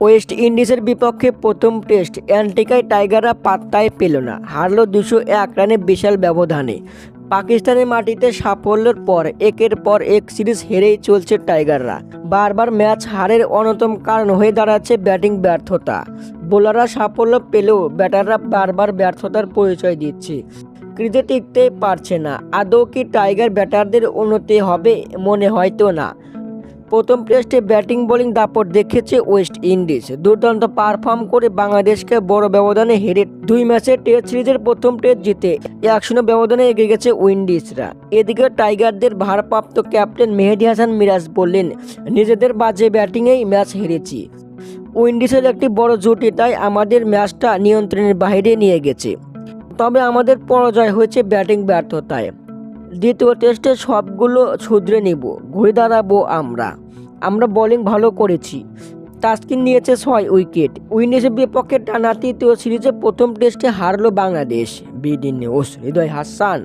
West ইন্ডিজের বিপক্ষে প্রথম টেস্ট অ্যান্টিকায় টাইগাররা পাত্তাই পেল না, হারল 201 রানে বিশাল ব্যবধানে। পাকিস্তানের মাটিতে সাফল্যের পর একের পর এক সিরিজ হেরেই চলছে টাইগাররা। বারবার ম্যাচ হারের অন্যতম কারণ হয়ে দাঁড়াচ্ছে ব্যাটিং ব্যর্থতা। বোলাররা সাফল্য পেলেও ব্যাটাররা বারবার ব্যর্থতার পরিচয় দিচ্ছে, ক্রিজে টিকতে পারছে না। আদৌ কি টাইগার ব্যাটারদের উন্নতি হবে? মনে হয়তো না। প্রথম টেস্টে ব্যাটিং বোলিং দাপট দেখেছে ওয়েস্ট ইন্ডিজ। দুর্দান্ত পারফর্ম করে বাংলাদেশকে বড় ব্যবধানে হেরে 2 ম্যাচের টেস্ট সিরিজের প্রথম টেস্ট জিতে 1-0 ব্যবধানে এগিয়ে গেছে উইন্ডিজরা। এদিকে টাইগারদের ভারপ্রাপ্ত ক্যাপ্টেন মেহেদী হাসান মিরাজ বললেন, নিজেদের বাজে ব্যাটিংয়েই ম্যাচ হেরেছি। উইন্ডিজের একটি বড় জুটি, তাই আমাদের ম্যাচটা নিয়ন্ত্রণের বাইরে নিয়ে গেছে। তবে আমাদের পরাজয় হয়েছে ব্যাটিং ব্যর্থতায়। দ্বিতীয় টেস্টে সবগুলো শুধরে নিব, ঘুরে দাঁড়াবো। আমরা বোলিং ভালো করেছি। তাসকিন নিয়েছে 6 উইকেট। উইন্ডিজের বিপক্ষে টানা তৃতীয় সিরিজে প্রথম টেস্টে হারল বাংলাদেশ। বিডি নিউজ, হৃদয় হাসান।